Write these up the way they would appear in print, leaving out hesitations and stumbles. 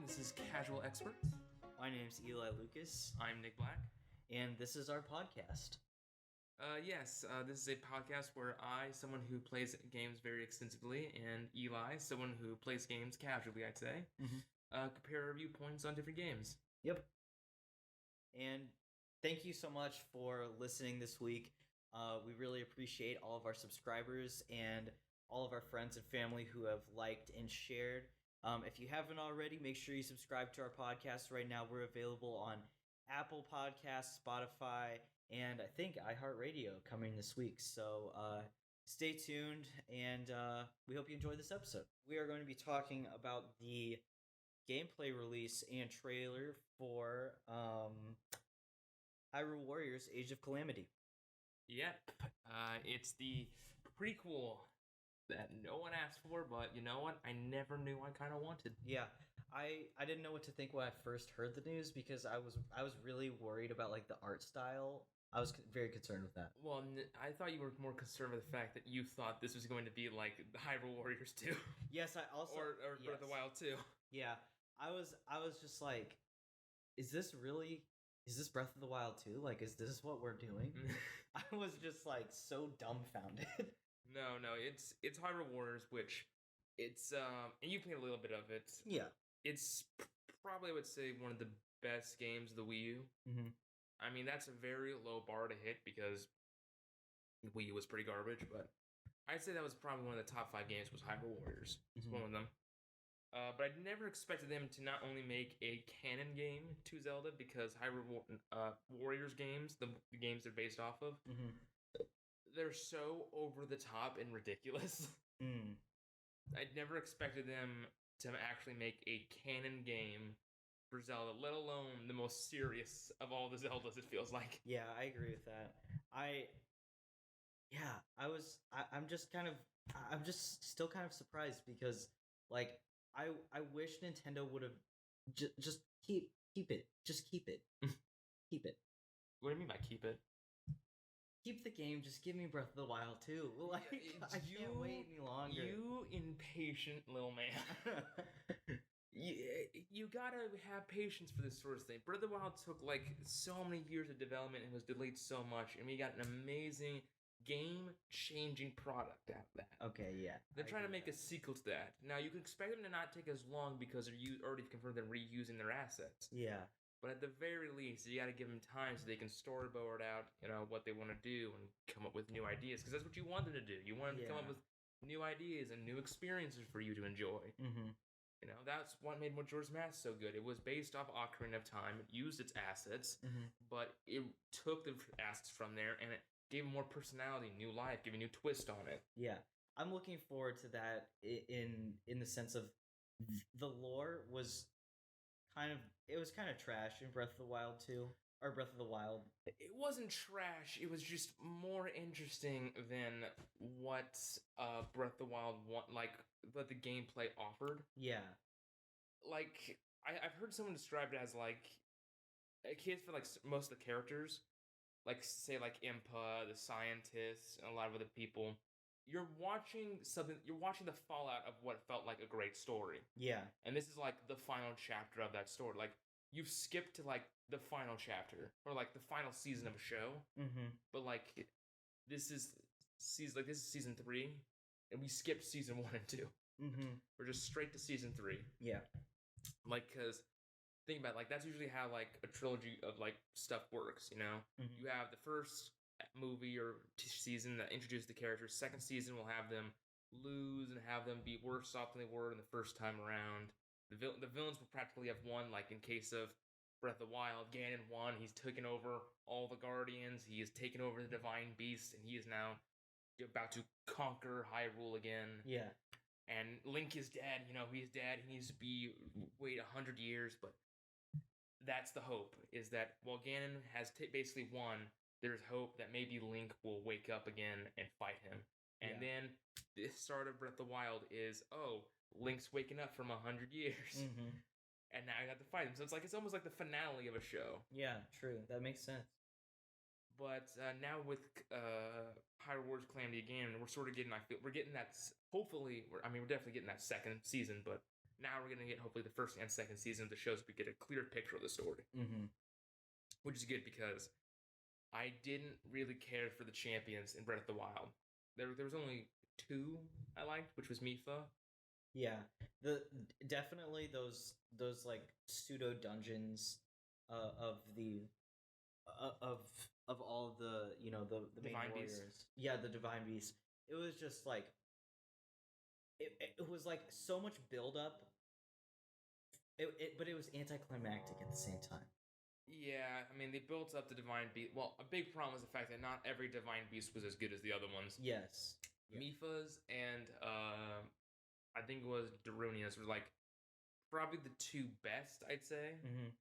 This is Casual Expert. My name's Eli Lucas, I'm Nick Black. and this is our podcast. This is a podcast where I, someone who plays games very extensively, and Eli, someone who plays games casually, I'd say, compare our viewpoints on different games. Yep. And thank you so much for listening this week. We really appreciate all of our subscribers and all of our friends and family who have liked and shared. If you haven't already, make sure you subscribe to our podcast. Right now, we're available on Apple Podcasts, Spotify, and I think iHeartRadio coming this week. So stay tuned, and we hope you enjoy this episode. We are going to be talking about the gameplay release and trailer for Hyrule Warriors: Age of Calamity. Yep. It's the prequel that no one asked for, but you know what? I never knew I kind of wanted. Yeah, I didn't know what to think when I first heard the news because I was really worried about like the art style. I was very concerned with that. Well, I thought you were more concerned with the fact that you thought this was going to be like the Hyrule Warriors 2. Yes, I also or Breath of the Wild 2. Yeah, I was just like, is this Breath of the Wild 2? Like, is this what we're doing? I was just like so dumbfounded. No, it's Hyrule Warriors, which it's and you played a little bit of it. Yeah, It's probably, I would say, one of the best games of the Wii U. Mm-hmm. I mean, that's a very low bar to hit because Wii U was pretty garbage, but I'd say that was probably one of the top 5 games was Hyrule Warriors. It's one of them. But I never expected them to not only make a canon game to Zelda, because Hyrule Warriors games, the games they're based off of, they're so over the top and ridiculous. I'd never expected them to actually make a canon game for Zelda, let alone the most serious of all the Zeldas, it feels like. Yeah, I agree with that. I'm just still kind of surprised because like I wish Nintendo would have just keep it. Just keep it. Keep it. What do you mean by keep it? Keep the game. Just give me Breath of the Wild too. Like, I can't wait any longer. You impatient little man. You gotta have patience for this sort of thing. Breath of the Wild took like so many years of development and was delayed so much, and we got an amazing game-changing product out of that. Okay, yeah. They're trying to make a sequel to that. Now, you can expect them to not take as long because they're already confirmed they're reusing their assets. Yeah. But at the very least, you got to give them time so they can storyboard out, what they want to do and come up with new ideas. Because that's what you want them to do. You want them to come up with new ideas and new experiences for you to enjoy. That's what made Majora's Mask so good. It was based off Ocarina of Time. It used its assets, but it took the assets from there and it gave it more personality, new life, gave a new twist on it. Yeah. I'm looking forward to that in the sense of the lore was kind of trash in Breath of the Wild 2 or Breath of the Wild. It wasn't trash. It was just more interesting than what Breath of the Wild what the gameplay offered. Yeah. Like I've heard someone describe it as like a case for like most of the characters, like say like Impa, the scientists, and a lot of other people. You're watching the fallout of what felt like a great story. Yeah. And this is like the final chapter of that story. Like you've skipped to like the final chapter or like the final season of a show. But like this is season 3, and we skipped season 1 and 2. We're just straight to season 3. Yeah. Like, cause think about it, like that's usually how like a trilogy of like stuff works. You have the first movie or season that introduces the characters. Second season will have them lose and have them be worse off than they were in the first time around. The villains will practically have won. Like in case of Breath of the Wild, Ganon won. He's taken over all the Guardians. He has taken over the Divine Beast, and he is now about to conquer Hyrule again. Yeah. And Link is dead. He's dead. He needs to wait 100 years, but that's the hope, is that while Ganon has basically won, there's hope that maybe Link will wake up again and fight him. And then the start of Breath of the Wild is, Link's waking up from 100 years. And now you have to fight him. So it's almost like the finale of a show. Yeah, true. That makes sense. But now with Hyrule Warriors Calamity again, we're sort of getting, we're getting that, hopefully, we're definitely getting that second season, but Now we're gonna get hopefully the first and second season of the shows. We get a clear picture of the story, which is good because I didn't really care for the champions in Breath of the Wild. There was only 2 I liked, which was Mifa. Yeah, definitely those like pseudo dungeons of the of all the the main Divine warriors. Beast. Yeah, the divine beasts. It was just like it was like so much build up. But it was anticlimactic at the same time. Yeah, I mean they built up the Divine Beast. Well, a big problem was the fact that not every Divine Beast was as good as the other ones. Yes. Yeah. Mifa's and I think it was Darunia's were like probably the 2 best, I'd say. Mm-hmm.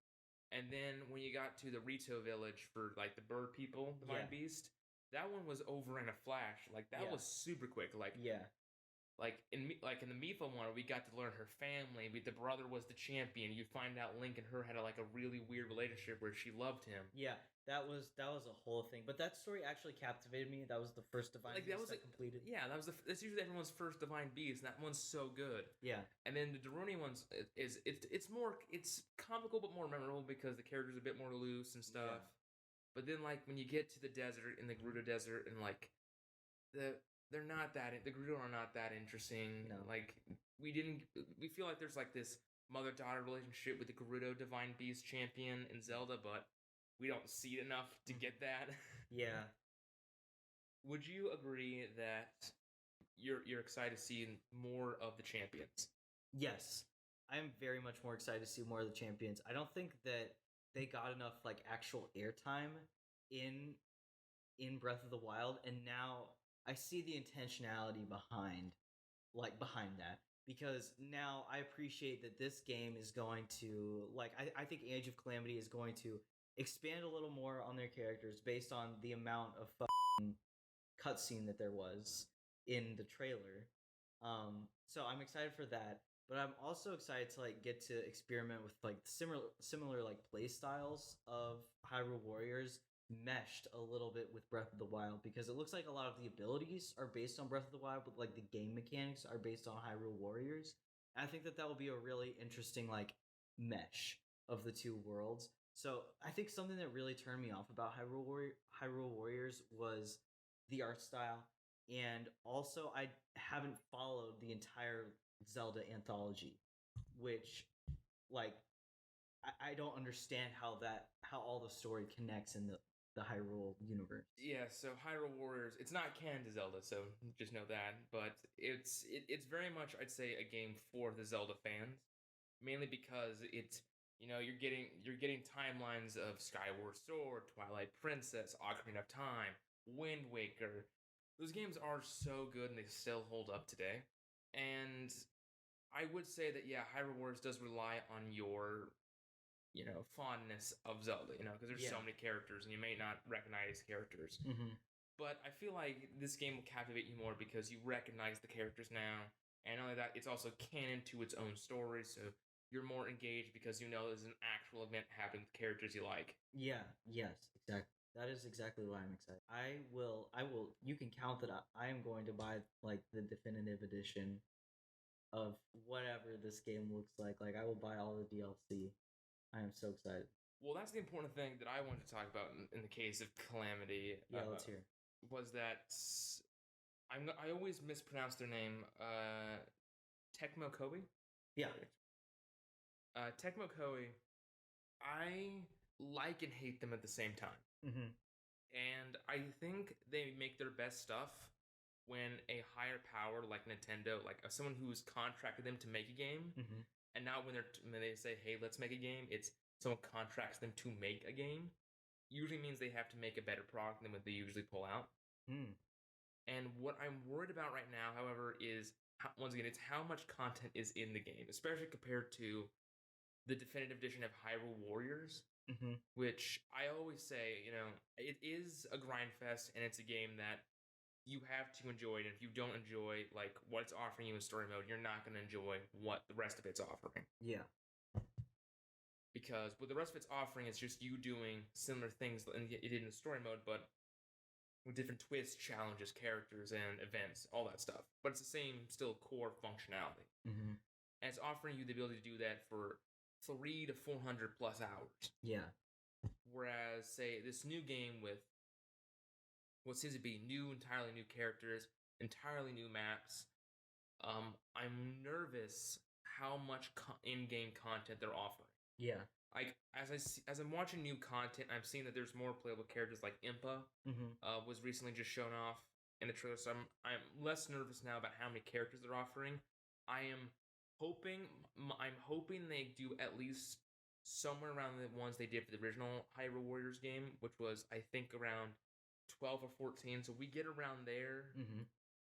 And then when you got to the Rito village for like the bird people, Divine Beast, that one was over in a flash. Like that was super quick. Like Like in the Mifa one, we got to learn her family. The brother was the champion. You find out Link and her had like a really weird relationship where she loved him. Yeah, that was a whole thing. But that story actually captivated me. That was the first Divine Beast that completed. Yeah, that's usually everyone's first Divine Beast. And that one's so good. Yeah, and then the Daruni one's it's comical but more memorable because the character's a bit more loose and stuff. Yeah. But then like when you get to the desert in the Gerudo Desert and like the Gerudo are not that interesting. No. Like we feel like there's like this mother-daughter relationship with the Gerudo Divine Beast champion in Zelda, but we don't see it enough to get that. Yeah. Would you agree that you're excited to see more of the champions? Yes. I am very much more excited to see more of the champions. I don't think that they got enough like actual airtime in Breath of the Wild, and now I see the intentionality behind that, because now I appreciate that this game is going to I think Age of Calamity is going to expand a little more on their characters based on the amount of cutscene that there was in the trailer. So I'm excited for that, but I'm also excited to get to experiment with similar play styles of Hyrule Warriors meshed a little bit with Breath of the Wild, because it looks like a lot of the abilities are based on Breath of the Wild, but the game mechanics are based on Hyrule Warriors. And I think that will be a really interesting mesh of the 2 worlds. So I think something that really turned me off about Hyrule Warriors was the art style, and also I haven't followed the entire Zelda anthology, which I don't understand how all the story connects in the Hyrule universe. Yeah, so Hyrule Warriors, it's not canon to Zelda, so just know that. But it's very much, I'd say, a game for the Zelda fans, mainly because it's you're getting timelines of Skyward Sword, Twilight Princess, Ocarina of Time, Wind Waker. Those games are so good and they still hold up today. And I would say that Hyrule Warriors does rely on your fondness of Zelda, because there's so many characters and you may not recognize characters. Mm-hmm. But I feel like this game will captivate you more because you recognize the characters now. And not only that, it's also canon to its own story, so you're more engaged because there's an actual event happening with characters you like. Yeah, yes, exactly. That is exactly why I'm excited. I will, you can count that I am going to buy the definitive edition of whatever this game looks like. I will buy all the DLC. I am so excited. Well, that's the important thing that I wanted to talk about in the case of Calamity. Yeah, let's hear. Was that I always mispronounce their name. Tecmo Koei? Yeah. Tecmo Koei, I like and hate them at the same time. Mm-hmm. And I think they make their best stuff when a higher power like Nintendo, someone who's contracted them to make a game, and now when they say, hey, let's make a game, it's someone contracts them to make a game, usually means they have to make a better product than what they usually pull out. And what I'm worried about right now, however, is, once again, it's how much content is in the game, especially compared to the definitive edition of Hyrule Warriors, which I always say, it is a grind fest, and it's a game that you have to enjoy it. And if you don't enjoy what it's offering you in story mode, you're not going to enjoy what the rest of it's offering. Yeah. Because what the rest of it's offering is just you doing similar things than you did in story mode, but with different twists, challenges, characters, and events, all that stuff. But it's the same, still core functionality. and it's offering you the ability to do that for 300 to 400 plus hours. Yeah. Whereas, say, this new game with what seems to be entirely new characters, entirely new maps, I'm nervous how much in-game content they're offering. Yeah. Like, as I'm watching new content, I'm seeing that there's more playable characters like Impa was recently just shown off in the trailer, so I'm less nervous now about how many characters they're offering. I'm hoping they do at least somewhere around the ones they did for the original Hyrule Warriors game, which was, I think, around 12 or 14. So we get around there,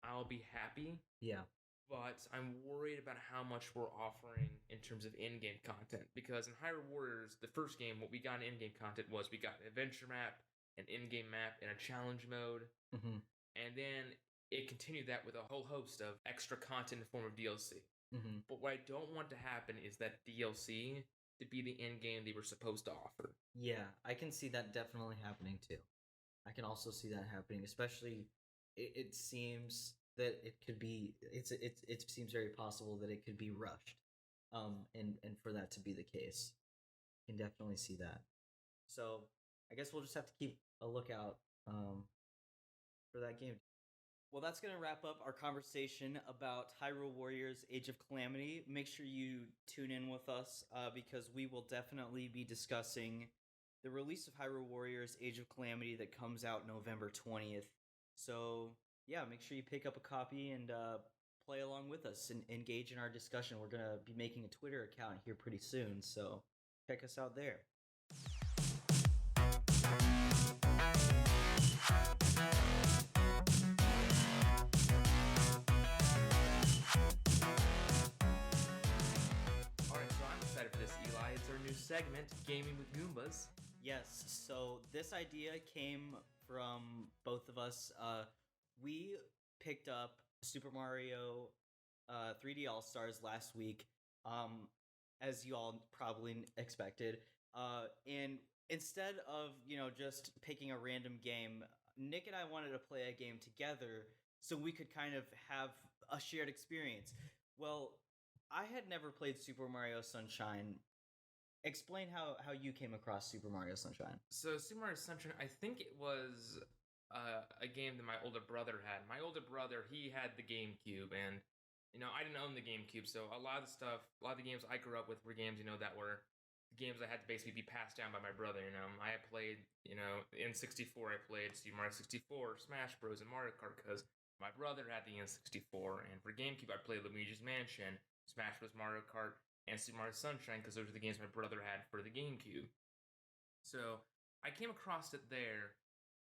I'll be happy. Yeah. But I'm worried about how much we're offering in terms of in-game content. Because in Hyrule Warriors, the first game, what we got in in-game content was we got an adventure map, an in-game map, and a challenge mode. And then it continued that with a whole host of extra content in the form of DLC. But what I don't want to happen is that DLC to be the end game they were supposed to offer. Yeah, I can see that definitely happening too. I can also see that happening, especially it seems that it could be it seems very possible that it could be rushed. And for that to be the case. I can definitely see that. So I guess we'll just have to keep a lookout for that game. Well, that's going to wrap up our conversation about Hyrule Warriors Age of Calamity. Make sure you tune in with us because we will definitely be discussing the release of Hyrule Warriors Age of Calamity that comes out November 20th. So, yeah, make sure you pick up a copy and play along with us and engage in our discussion. We're going to be making a Twitter account here pretty soon, so check us out there. Segment, Gaming with Goombas. Yes, so this idea came from both of us. We picked up Super Mario 3D All-Stars last week, as you all probably expected. And instead of, just picking a random game, Nick and I wanted to play a game together so we could kind of have a shared experience. Well, I had never played Super Mario Sunshine. Explain how you came across Super Mario Sunshine. So Super Mario Sunshine, I think it was a game that my older brother had. My older brother, he had the GameCube, and I didn't own the GameCube, so a lot of the games I grew up with were games that were games that had to basically be passed down by my brother. I had played in 64. I played Super Mario 64, Smash Bros, and Mario Kart because my brother had the N64, and for GameCube I played Luigi's Mansion, Smash Bros, Mario Kart, and Super Mario Sunshine, because those are the games my brother had for the GameCube. So I came across it there,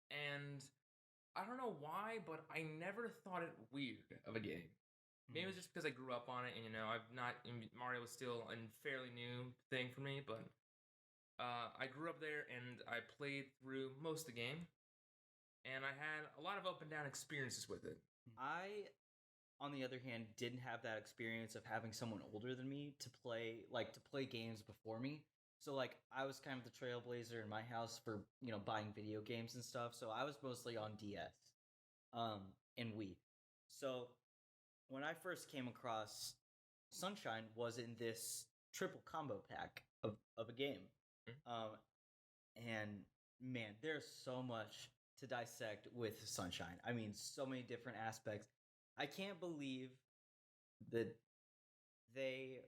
and I don't know why, but I never thought it weird of a game. Maybe it was just because I grew up on it, and Mario was still a fairly new thing for me, but I grew up there, and I played through most of the game, and I had a lot of up and down experiences with it. I, on the other hand, didn't have that experience of having someone older than me to play games before me. So I was kind of the trailblazer in my house for buying video games and stuff. So I was mostly on DS, and Wii. So when I first came across Sunshine, was in this triple combo pack of a game, and man, there's so much to dissect with Sunshine. I mean, so many different aspects. I can't believe that they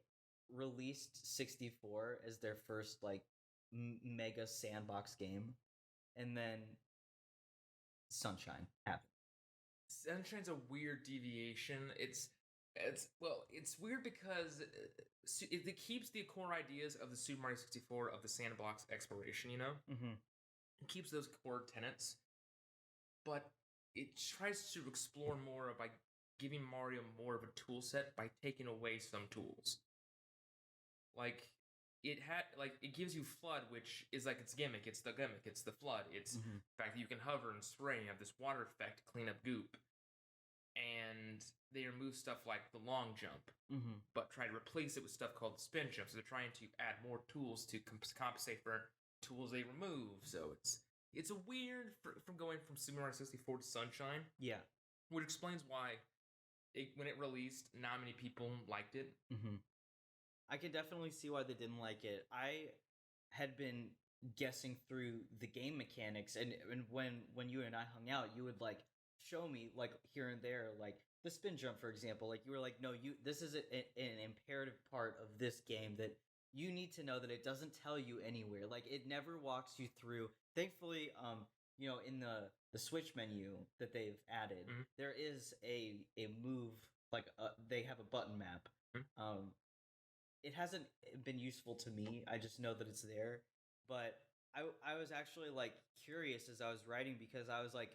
released 64 as their first mega sandbox game, and then Sunshine happened. Sunshine's a weird deviation. It's weird because it keeps the core ideas of the Super Mario 64 of the sandbox exploration. It keeps those core tenets, but it tries to explore more by giving Mario more of a tool set by taking away some tools. It gives you FLUDD, which is its gimmick. It's the gimmick. It's the FLUDD. It's the fact that you can hover and spray and have this water effect to clean up goop. And they remove stuff like the long jump, but try to replace it with stuff called the spin jump. So they're trying to add more tools to compensate for tools they remove. So it's a weird from going from Super Mario 64 to Sunshine. Yeah, which explains why when it released, not many people liked it. I can definitely see why they didn't like it. I had been guessing through the game mechanics, and when you and I hung out, you would like show me like here and there, like the spin jump, for example. Like you were like, no, this is an imperative part of this game that you need to know, that it doesn't tell you anywhere. Like it never walks you through. Thankfully, in the Switch menu that they've added, there is a move, like they have a button map. It hasn't been useful to me. I just know that it's there. But I was actually like curious as I was writing, because I was like,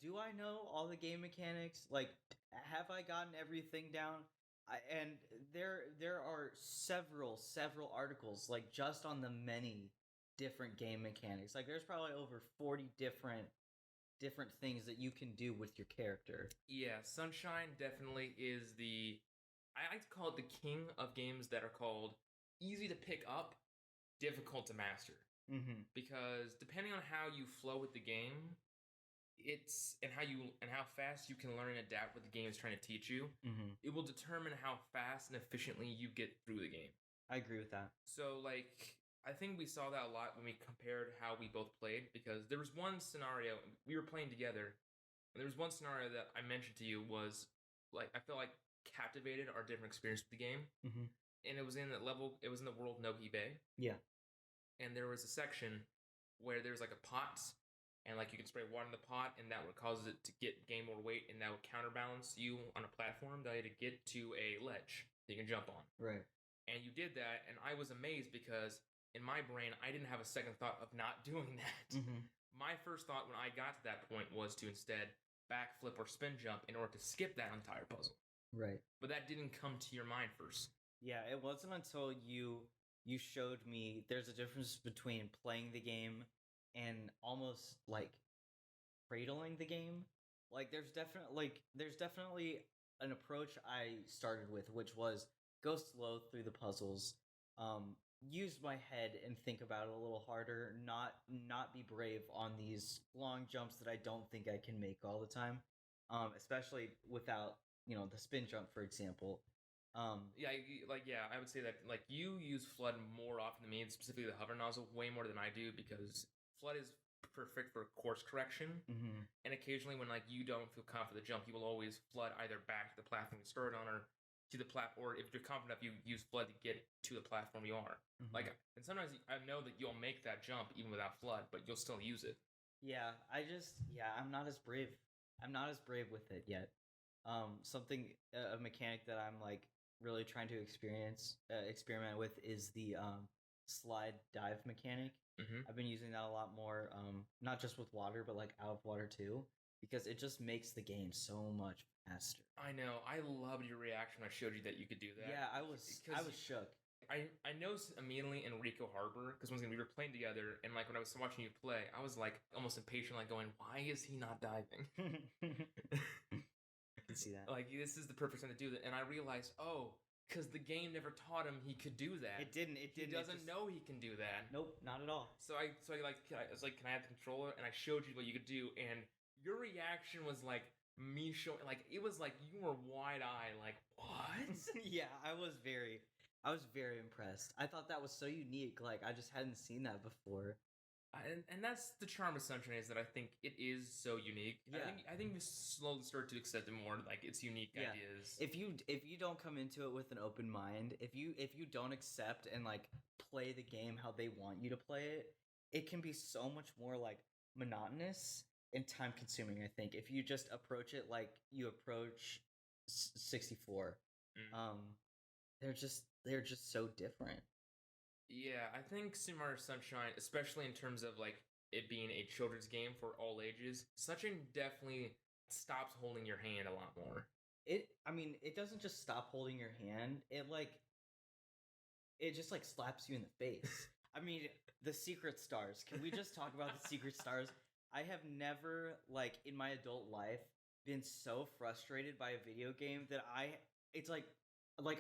do I know all the game mechanics? Like, have I gotten everything down? And there are several articles like just on the many different game mechanics. Like there's probably over 40 different things that you can do with your character. Yeah, Sunshine definitely is I like to call it the king of games that are called easy to pick up, difficult to master. Because depending on how you flow with the game, and how fast you can learn and adapt what the game is trying to teach you, it will determine how fast and efficiently you get through the game. I agree with that. So like, I think we saw that a lot when we compared how we both played, because there was one scenario we were playing together, and there was one scenario that I mentioned to you was like, I felt like captivated our different experience with the game. And it was in the world Nohi Bay. Yeah. And there was a section where there's like a pot, and like you can spray water in the pot, and that would cause it to gain more weight, and that would counterbalance you on a platform that you had to get to a ledge that you can jump on. Right. And you did that, and I was amazed because in my brain I didn't have a second thought of not doing that. My first thought when I got to that point was to instead backflip or spin jump in order to skip that entire puzzle. Right. But that didn't come to your mind first. Yeah, it wasn't until you showed me there's a difference between playing the game and almost like cradling the game. Like there's definitely an approach I started with, which was go slow through the puzzles, use my head and think about it a little harder, not be brave on these long jumps that I don't think I can make all the time, especially without the spin jump, for example. I would say that like you use Flood more often than me, and specifically the hover nozzle way more than I do, because Flood is perfect for course correction. And occasionally when like you don't feel confident to jump, you will always Flood either back to the platform you started on, or to the platform, or if you're confident enough, you use Flood to get to the platform you are. Like, and sometimes I know that you'll make that jump even without Flood, but you'll still use it. Yeah, I'm not as brave. I'm not as brave with it yet. A mechanic that I'm like really trying to experiment with is the slide dive mechanic. I've been using that a lot more, not just with water, but like out of water too, because it just makes the game so much faster. I know. I loved your reaction when I showed you that you could do that. Yeah, I was shook. I noticed immediately in Rico Harbor, because once again we were playing together, and like when I was watching you play, I was like almost impatient, like going, "Why is he not diving?" I can see that. Like, this is the perfect time to do that, and I realized, because the game never taught him he could do that. It didn't. He doesn't know he can do that. Nope, not at all. So I was like, can I have the controller? And I showed you what you could do, and your reaction was like me showing, like it was like you were wide-eyed, like what? Yeah, I was very impressed. I thought that was so unique. Like I just hadn't seen that before. And that's the charm of Sunshine, is that I think it is so unique. Yeah. I think we slowly start to accept it more, like its unique ideas. If you don't come into it with an open mind, if you don't accept and like play the game how they want you to play it, it can be so much more like monotonous and time consuming. I think if you just approach it like you approach 64, they're just so different. Yeah, I think Super Mario Sunshine, especially in terms of like it being a children's game for all ages, Sunshine definitely stops holding your hand a lot more. It doesn't just stop holding your hand. It just like slaps you in the face. I mean, the secret stars. Can we just talk about the secret stars? I have never, like, in my adult life been so frustrated by a video game that it's like, when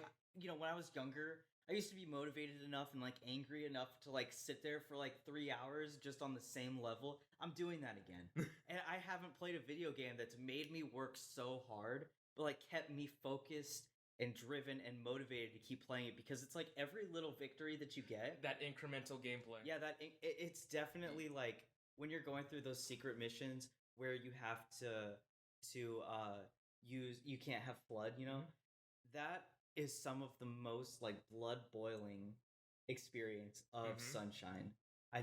I was younger, I used to be motivated enough and like angry enough to like sit there for like 3 hours just on the same level. I'm doing that again. And I haven't played a video game that's made me work so hard, but like kept me focused and driven and motivated to keep playing it because it's like every little victory that you get, that incremental gameplay. Yeah, it's definitely like when you're going through those secret missions where you have to you can't have flood, you know? That is some of the most like blood boiling experience of Sunshine. I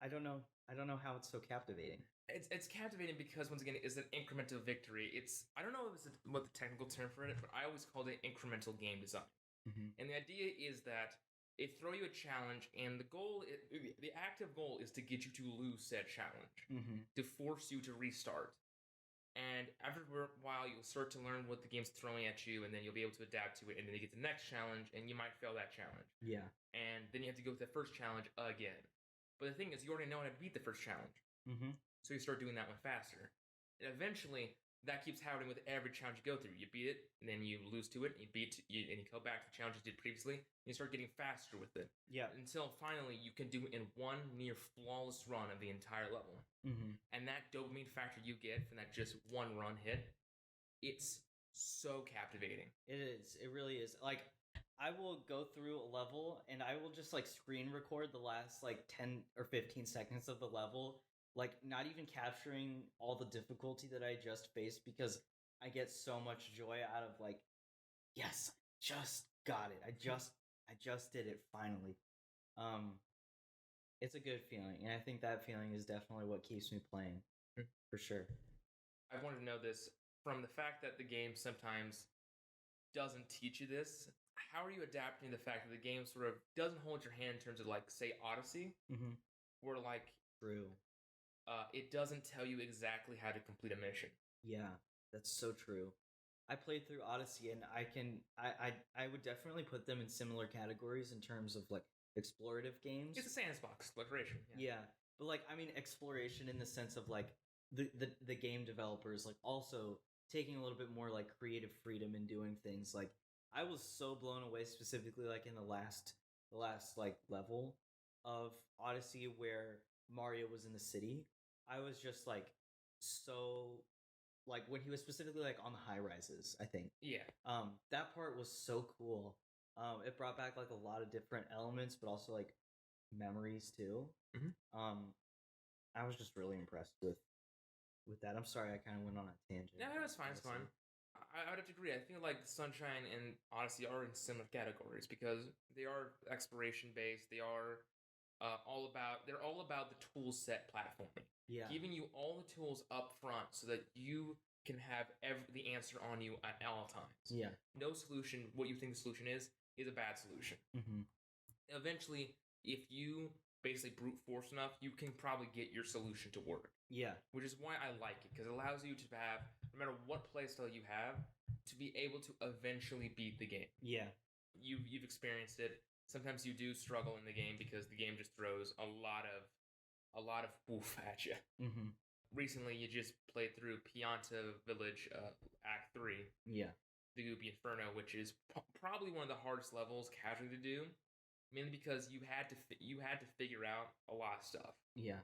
don't know how it's so captivating. It's captivating because once again it's an incremental victory. I don't know what the technical term for it, but I always called it incremental game design. And the idea is that they throw you a challenge, and the active goal is to get you to lose said challenge, to force you to restart. And after a while, you'll start to learn what the game's throwing at you, and then you'll be able to adapt to it, and then you get the next challenge, and you might fail that challenge. Yeah. And then you have to go with the first challenge again. But the thing is, you already know how to beat the first challenge. So you start doing that one faster. And eventually, that keeps happening with every challenge you go through. You beat it, and then you lose to it, and you go back to the challenge you did previously, and you start getting faster with it. Yeah. Until finally, you can do it in one near flawless run of the entire level. And that dopamine factor you get from that just one run hit, it's so captivating. It is. It really is. Like, I will go through a level, and I will just, like, screen record the last, like, 10 or 15 seconds of the level, like, not even capturing all the difficulty that I just faced, because I get so much joy out of, like, yes, just got it. I just did it finally. It's a good feeling, and I think that feeling is definitely what keeps me playing, for sure. I wanted to know this from the fact that the game sometimes doesn't teach you this. How are you adapting to the fact that the game sort of doesn't hold your hand in terms of, like, say, Odyssey, where, like, True. It doesn't tell you exactly how to complete a mission. Yeah, that's so true. I played through Odyssey, and I would definitely put them in similar categories in terms of, like, explorative games. It's a sandbox exploration. Yeah, but, like, I mean, exploration in the sense of, like, the game developers, like, also taking a little bit more, like, creative freedom in doing things. Like, I was so blown away, specifically, like, in the last like, level of Odyssey where Mario was in the city. I was just, like, so, like, when he was specifically, like, on the high rises, I think. Yeah. That part was so cool. It brought back, like, a lot of different elements, but also, like, memories, too. I was just really impressed with that. I'm sorry I kind of went on a tangent. No, it's fine, it's fine. I would have to agree. I feel like Sunshine and Odyssey are in similar categories because they are exploration-based. They are all about the tool set platforming. Yeah. Giving you all the tools up front so that you can have the answer on you at all times. Yeah. No solution, what you think the solution is a bad solution. Eventually, if you basically brute force enough, you can probably get your solution to work. Yeah. Which is why I like it, because it allows you to have, no matter what playstyle you have, to be able to eventually beat the game. Yeah. You've experienced it. Sometimes you do struggle in the game because the game just throws a lot of woof at you. Recently, you just played through Pianta Village Act 3. Yeah. The Goopy Inferno, which is probably one of the hardest levels casually to do, mainly because you had to figure out a lot of stuff. Yeah.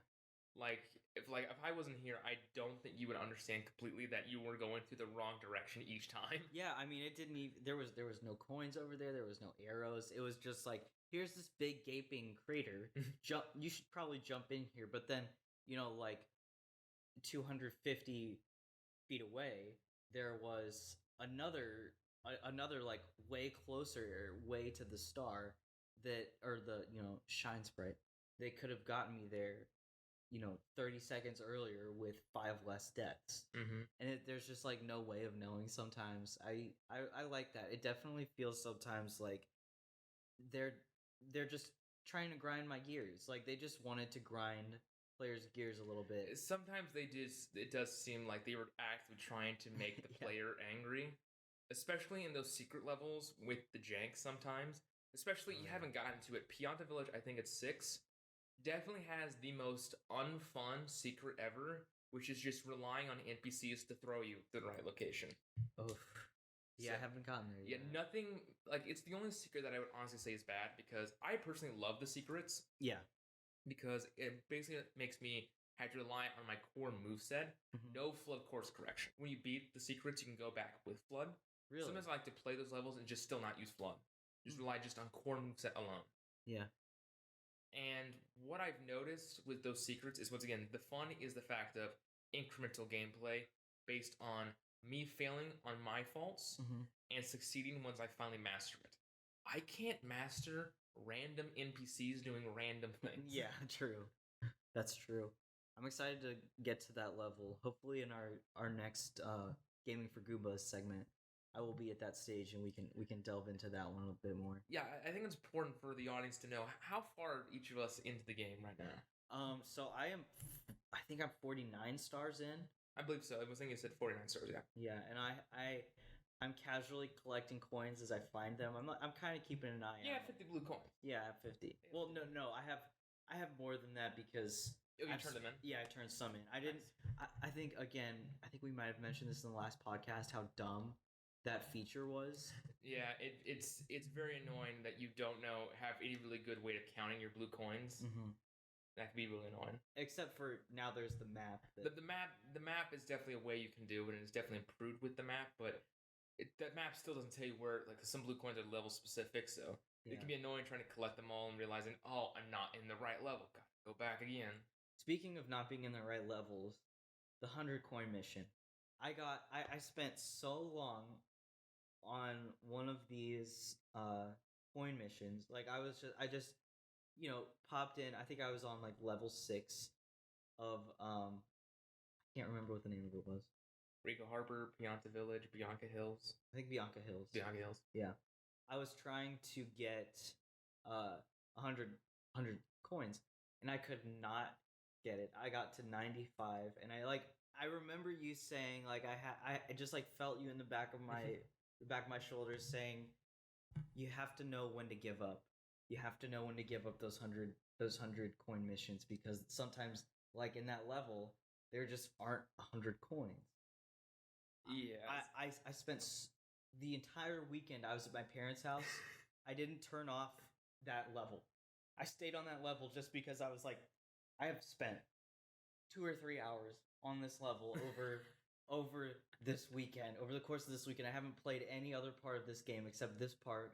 If I wasn't here, I don't think you would understand completely that you were going through the wrong direction each time. Yeah, I mean, it didn't even there was no coins over there. There was no arrows. It was just like, here's this big gaping crater. You should probably jump in here. But then, like 250 feet away, there was another like way closer way to the star or the shine sprite. They could have gotten me there 30 seconds earlier with 5 less deaths. And there's just like no way of knowing sometimes. I like that. It definitely feels sometimes like they're just trying to grind my gears. Like they just wanted to grind players' gears a little bit. Sometimes it does seem like they were actively trying to make the player angry. Especially in those secret levels with the jank sometimes. Especially you haven't gotten to it. Pianta Village, I think it's 6. Definitely has the most unfun secret ever, which is just relying on NPCs to throw you to the right location. Oh, yeah, I haven't gotten there yet. Yeah, nothing, like, it's the only secret that I would honestly say is bad, because I personally love the secrets. Yeah. Because it basically makes me have to rely on my core moveset. No flood course correction. When you beat the secrets, you can go back with flood. Really? Sometimes I like to play those levels and just still not use Flood. Just rely just on core moveset alone. Yeah. And what I've noticed with those secrets is, once again, the fun is the fact of incremental gameplay based on me failing on my faults and succeeding once I finally master it. I can't master random NPCs doing random things. Yeah, true. That's true. I'm excited to get to that level. Hopefully in our next Gaming for Goombas segment, I will be at that stage and we can delve into that one a bit more. Yeah, I think it's important for the audience to know how far are each of us into the game right now. So I think I'm 49 stars in. I believe so. I was thinking you said 49 stars, yeah. Yeah, and I'm casually collecting coins as I find them. I'm kind of keeping an eye out. Yeah, 50 blue coins. Yeah, I have 50. Well, no, I have more than that because you turned them in? Yeah, I turned some in. I didn't. I think we might have mentioned this in the last podcast how dumb that feature was. Yeah, it's very annoying that you don't have any really good way of counting your blue coins. That can be really annoying. Except for now, there's the map. The map is definitely a way you can do it, and it's definitely improved with the map. But that map still doesn't tell you where. Like, some blue coins are level specific, so it can be annoying trying to collect them all and realizing, oh, I'm not in the right level. Gotta go back again. Speaking of not being in the right levels, the 100 coin mission. I spent so long on one of these coin missions. Like, I just popped in. I think I was on like level 6 of I can't remember what the name of it was. Rico Harbor, Pianta Village, Bianca Hills. I think Bianca Hills. Bianca Hills. Yeah. I was trying to get 100 coins, and I could not get it. I got to 95, and I remember you saying, like, I just like felt you in the back of my shoulders saying, you have to know when to give up. You have to know when to give up those 100 coin missions, because sometimes, like in that level, there just aren't 100 coins. Yeah. I spent the entire weekend. I was at my parents' house. I didn't turn off that level. I stayed on that level just because I was like, I have spent 2 or 3 hours on this level over this weekend. Over the course of this weekend, I haven't played any other part of this game except this part.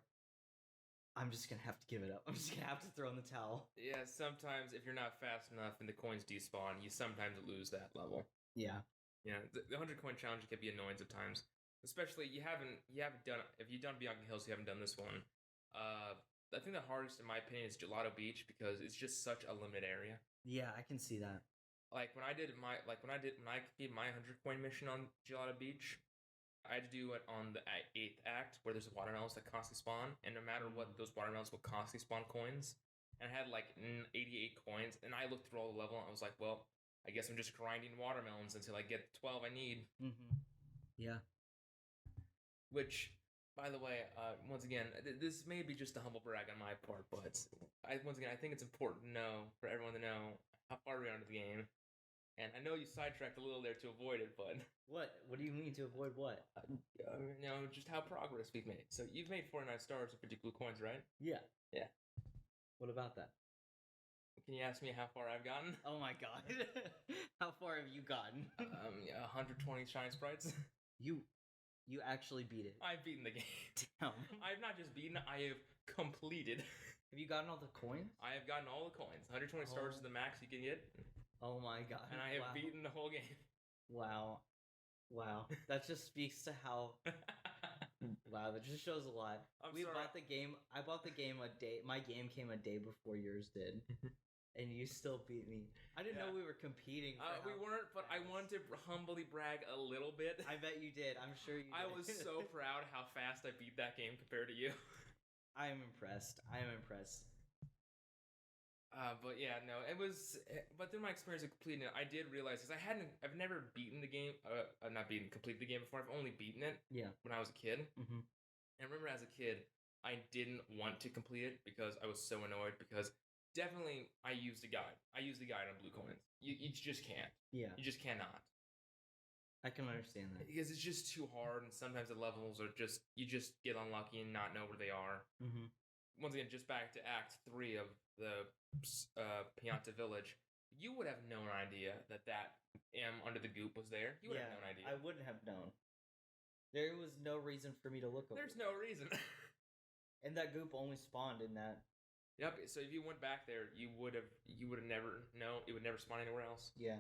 I'm just going to have to give it up. I'm just going to have to throw in the towel. Yeah, sometimes if you're not fast enough and the coins despawn, you sometimes lose that level. Yeah. Yeah, the 100 coin challenge can be annoying at times. Especially, if you've done Bianca Hills, you haven't done this one. I think the hardest, in my opinion, is Gelato Beach, because it's just such a limited area. Yeah, I can see that. Like, when I completed my 100 coin mission on Gelato Beach, I had to do it on the 8th act, where there's watermelons that constantly spawn, and no matter what, those watermelons will constantly spawn coins. And I had like 88 coins, and I looked through all the level, and I was like, well, I guess I'm just grinding watermelons until I get 12 I need. Yeah. Which, by the way, once again, this may be just a humble brag on my part, but I think it's important to know, for everyone to know, how far we are into the game. And I know you sidetracked a little there to avoid it, but... What? What do you mean to avoid what? Just how progress we've made. So you've made 49 stars with 50 blue coins, right? Yeah. Yeah. What about that? Can you ask me how far I've gotten? Oh my god. How far have you gotten? 120 shine sprites. You actually beat it. I've beaten the game. Damn. I've not just beaten it, I have completed. Have you gotten all the coins? I have gotten all the coins. 120 stars is the max you can get. Oh my god. And I have beaten the whole game. Wow. That just speaks to how... Wow, that just shows a lot. Bought the game. I bought the game a day. My game came a day before yours did. And you still beat me. I didn't know we were competing. We weren't, but I wanted to humbly brag a little bit. I bet you did. I'm sure you did. I was so proud how fast I beat that game compared to you. I am impressed. But yeah, no, it was. But through my experience of completing it, I did realize, because I've never beaten the game. Completed the game before. I've only beaten it. Yeah. When I was a kid. Mm-hmm. And I remember as a kid, I didn't want to complete it because I was so annoyed. Because definitely, I used the guide. I used the guide on blue coins. You just can't. Yeah. You just cannot. I can understand that. Because it's just too hard, and sometimes the levels are just, you just get unlucky and not know where they are. Mm-hmm. Once again, just back to Act 3 of the Pianta Village, you would have no idea that M under the goop was there. You would have no idea. I wouldn't have known. There was no reason for me to look over. There's no reason. And that goop only spawned in that. Yep. So if you went back there, you would have never it would never spawn anywhere else. Yeah.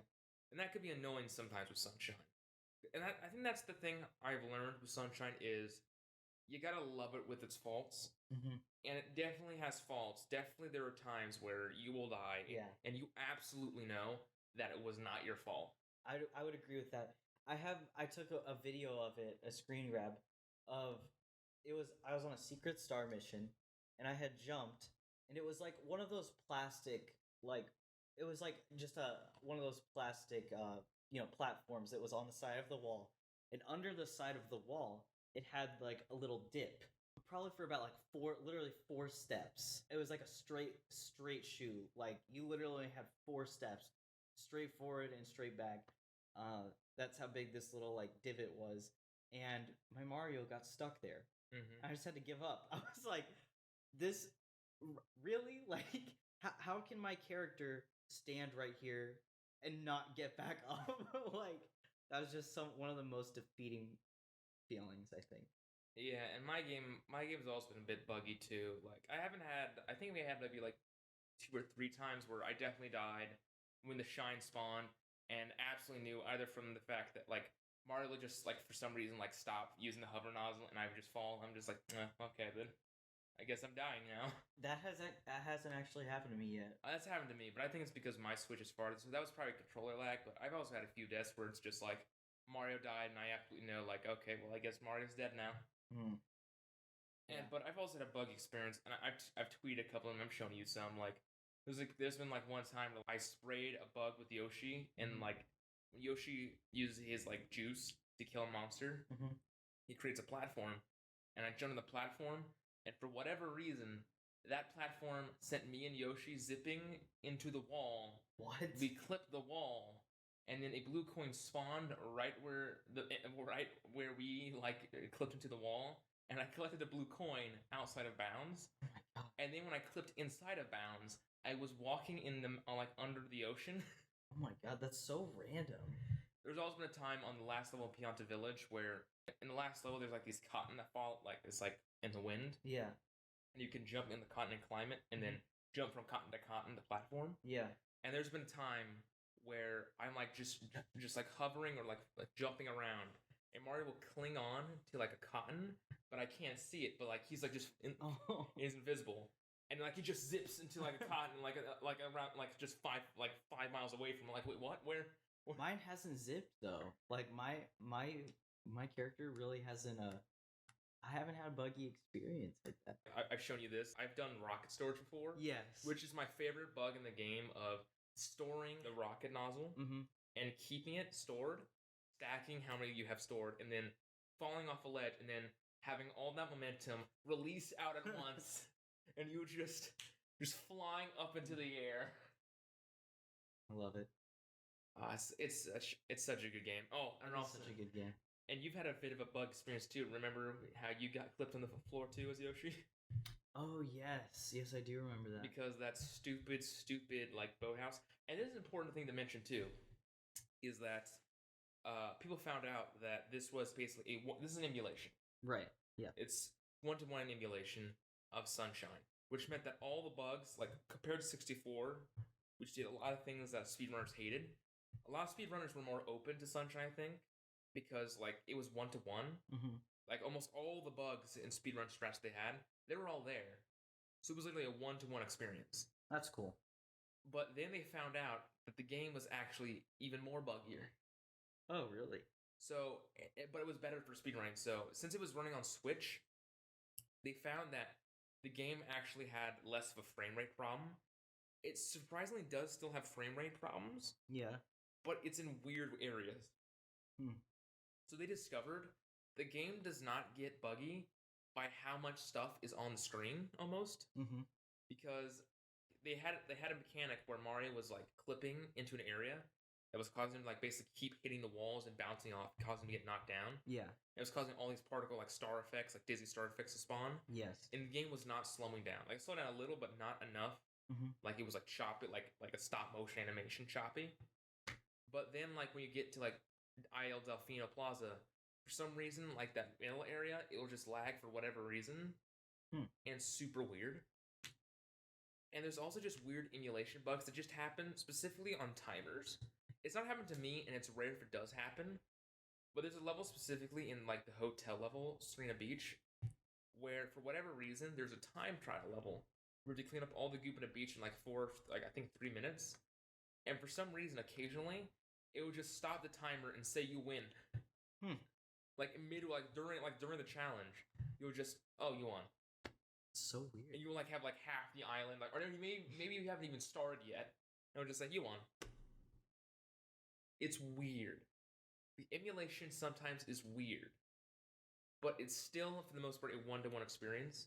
And that could be annoying sometimes with Sunshine. And I think that's the thing I've learned with Sunshine is you gotta love it with its faults. Mm-hmm. And it definitely has faults. Definitely there are times where you will die. Yeah. And you absolutely know that it was not your fault. I would agree with that. I took a video of it, a screen grab of I was on a secret star mission and I had jumped and it was like one of those plastic it was like just one of those plastic platforms that was on the side of the wall, and under the side of the wall it had like a little dip, probably for about like literally four steps. It was like a straight shoot, like you literally had 4 steps straight forward and straight back. That's how big this little like divot was, and my Mario got stuck there. Mm-hmm. I just had to give up. I was like, this really, like, how can my character stand right here and not get back up? Like, that was just one of the most defeating feelings, I think. Yeah, and my game's also been a bit buggy too. Like, I think we had maybe like 2 or 3 times where I definitely died when the shine spawned, and absolutely knew either from the fact that like Mario would just like for some reason like stop using the hover nozzle and I would just fall. I'm just like, okay then, I guess I'm dying now. That hasn't actually happened to me yet. That's happened to me, but I think it's because my Switch is farther, so that was probably controller lag. But I've also had a few deaths where it's just like Mario died and I absolutely know like, okay, well I guess Mario's dead now. Mm. And but I've also had a bug experience, and I've tweeted a couple of them. I'm showing you some. Like there's been like one time where I sprayed a bug with Yoshi, and like when Yoshi uses his like juice to kill a monster, he creates a platform, and I jumped on the platform, and for whatever reason, that platform sent me and Yoshi zipping into the wall. What? We clipped the wall, and then a blue coin spawned right where we like clipped into the wall. And I collected a blue coin outside of bounds. Oh my God. And then when I clipped inside of bounds, I was walking in the like under the ocean. Oh my God, that's so random. There's also been a time on the last level of Pianta Village where in the last level there's like these cotton that fall like it's like in the wind. Yeah. And you can jump in the cotton and climb it, and then jump from cotton to cotton the platform. Yeah. And there's been a time where I'm like just like hovering or like jumping around. And Mario will cling on to like a cotton, but I can't see it. But like he's like he's invisible, and like he just zips into like a cotton, like around like just 5 miles away from like wait what where? Mine hasn't zipped though. Like my character really hasn't. I haven't had a buggy experience like that. I've shown you this. I've done rocket storage before. Yes. Which is my favorite bug in the game of storing the rocket nozzle and keeping it stored. Stacking how many you have stored, and then falling off a ledge, and then having all that momentum release out at once, and you just flying up into the air. I love it. It's such a good game. Oh, and also such a good game. And you've had a bit of a bug experience too. Remember how you got clipped on the floor too as Yoshi? Oh yes, I do remember that. Because that stupid like boathouse. And this is an important thing to mention too, is that. People found out that this was basically this is an emulation. Right. Yeah. It's 1-to-1 emulation of Sunshine, which meant that all the bugs, like compared to 64, which did a lot of things that speedrunners hated, a lot of speedrunners were more open to Sunshine, I think, because like it was 1-to-1. Like almost all the bugs in speedrun strats they had, they were all there. So it was literally a 1-to-1 experience. That's cool. But then they found out that the game was actually even more buggier. Oh, really? So, but it was better for speedrunning. So, since it was running on Switch, they found that the game actually had less of a frame rate problem. It surprisingly does still have frame rate problems. Yeah. But it's in weird areas. So they discovered the game does not get buggy by how much stuff is on the screen, almost. Because they had a mechanic where Mario was like clipping into an area that was causing him to like basically keep hitting the walls and bouncing off, causing him to get knocked down. Yeah. It was causing all these particle like star effects, like Disney star effects to spawn. Yes. And the game was not slowing down. Like it slowed down a little, but not enough. Like it was like choppy, like a stop motion animation choppy. But then like when you get to like IL Delfino Plaza, for some reason, like that middle area, it'll just lag for whatever reason, and it's super weird. And there's also just weird emulation bugs that just happen specifically on timers. It's not happened to me, and it's rare if it does happen. But there's a level specifically in like the hotel level, Serena Beach, where for whatever reason there's a time trial level where you clean up all the goop in a beach in I think 3 minutes. And for some reason, occasionally, it would just stop the timer and say you win. Like during the challenge, you would just you won. So weird. And you will have half the island, or maybe you haven't even started yet. And it would just say you won. It's weird. The emulation sometimes is weird, but it's still for the most part a one-to-one experience.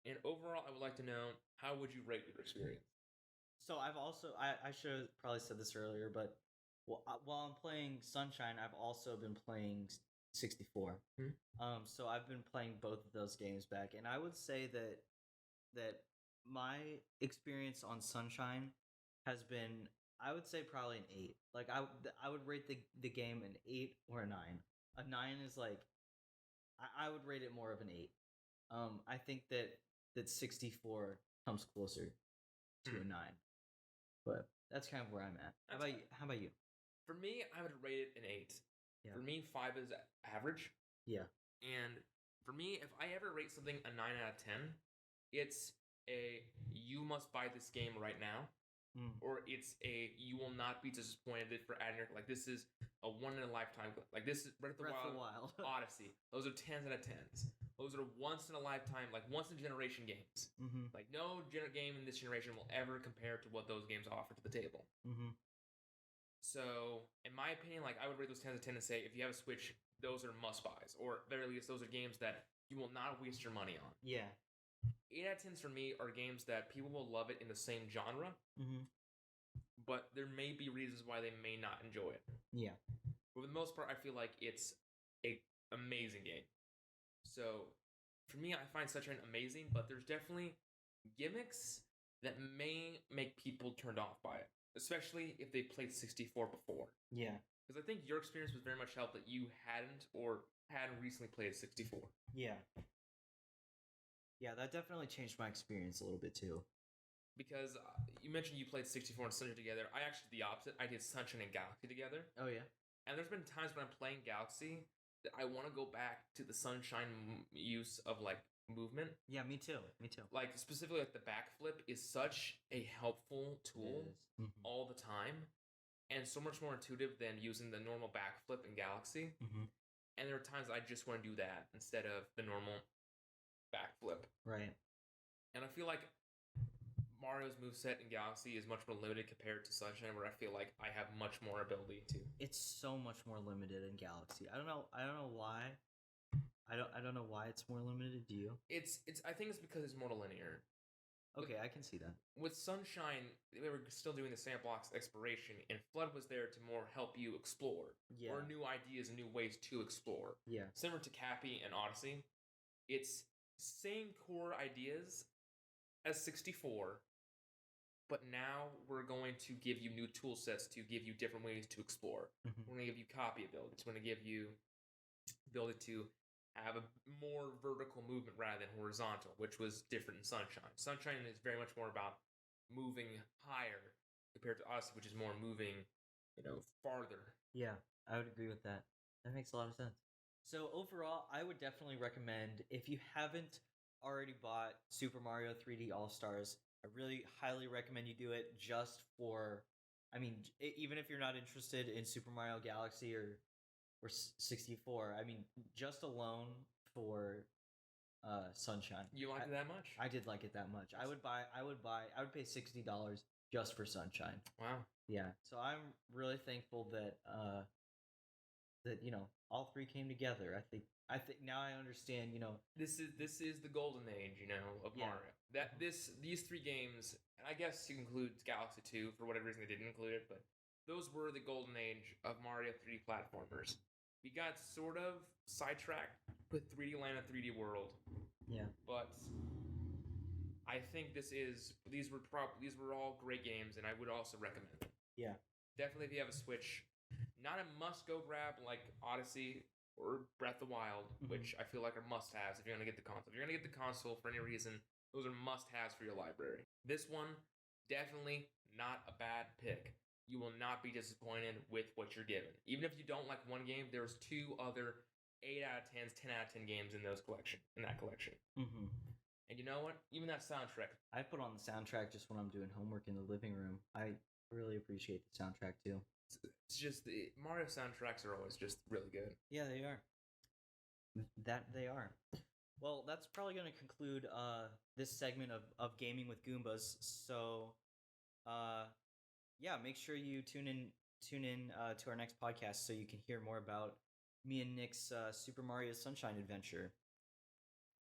And overall, I would like to know, how would you rate your experience? So I've also I should have probably said this earlier, but while I'm playing Sunshine, I've also been playing 64. So I've been playing both of those games back, and I would say that my experience on Sunshine has been, I would say, probably an 8. Like I would rate the game an 8 or a 9. A 9 is like I would rate it more of an 8. I think that 64 comes closer to a 9. But that's kind of where I'm at. How about you? For me, I would rate it an 8. Yeah. For me, 5 is average. Yeah. And for me, if I ever rate something a 9 out of 10, it's a you must buy this game right now. Or it's a you will not be disappointed for adding your, like this is a one in a lifetime, like this is Breath of the Wild. Odyssey. Those are 10s out of 10s. Those are once in a lifetime, like once in a generation games. Like no game in this generation will ever compare to what those games offer to the table. So in my opinion, like I would rate those 10s out of 10 and say if you have a Switch, those are must buys, or at the very least those are games that you will not waste your money on. Yeah. 8 out of 10s for me are games that people will love it in the same genre, but there may be reasons why they may not enjoy it. Yeah. But for the most part, I feel like it's an amazing game. So for me, I find Sunshine amazing, but there's definitely gimmicks that may make people turned off by it, especially if they played 64 before. Yeah. Because I think your experience was very much helped that you hadn't recently played 64. Yeah. Yeah, that definitely changed my experience a little bit too. Because you mentioned you played 64 and Sunshine together. I actually did the opposite. I did Sunshine and Galaxy together. Oh, yeah? And there's been times when I'm playing Galaxy that I want to go back to the Sunshine use of, like, movement. Yeah, me too. Like, specifically, like, the backflip is such a helpful tool all the time. And so much more intuitive than using the normal backflip in Galaxy. And there are times I just want to do that instead of the normal backflip. Right. And I feel like Mario's moveset in Galaxy is much more limited compared to Sunshine, where I feel like I have much more ability to. It's so much more limited in Galaxy. I don't know why. I don't know why it's more limited. Do you? I think it's because it's more linear. Okay, I can see that. With Sunshine, they were still doing the sandbox exploration, and Flood was there to more help you explore. Yeah. Or new ideas and new ways to explore. Yeah. Similar to Cappy and Odyssey. It's same core ideas as 64, but now we're going to give you new tool sets to give you different ways to explore. We're going to give you copy abilities. We're going to give you the ability to have a more vertical movement rather than horizontal, which was different in Sunshine. Sunshine is very much more about moving higher compared to Odyssey, which is more moving, farther. Yeah, I would agree with that. That makes a lot of sense. So overall, I would definitely recommend, if you haven't already bought Super Mario 3D All-Stars, I really highly recommend you do it just for, even if you're not interested in Super Mario Galaxy or 64, just alone for Sunshine. You liked it that much? I did like it that much. I would pay $60 just for Sunshine. Wow. Yeah. So I'm really thankful that all three came together. I think now I understand, This is the golden age, of Mario. These 3 games, and I guess you include Galaxy 2 for whatever reason they didn't include it, but those were the golden age of Mario 3D platformers. We got sort of sidetracked with 3D Land and 3D World. Yeah. But I think these were all great games, and I would also recommend them. Yeah. Definitely if you have a Switch, not a must-go grab like Odyssey, or Breath of the Wild, which I feel like are must-haves if you're going to get the console. If you're going to get the console for any reason, those are must-haves for your library. This one, definitely not a bad pick. You will not be disappointed with what you're given. Even if you don't like one game, there's 2 other 8 out of 10s, 10 out of 10 games in that collection. And you know what? Even that soundtrack. I put on the soundtrack just when I'm doing homework in the living room. I really appreciate the soundtrack too. It's just Mario soundtracks are always just really good. Yeah, they are. They are. Well, that's probably going to conclude this segment of Gaming with Goombas. So, yeah, make sure you tune in to our next podcast so you can hear more about me and Nick's Super Mario Sunshine adventure.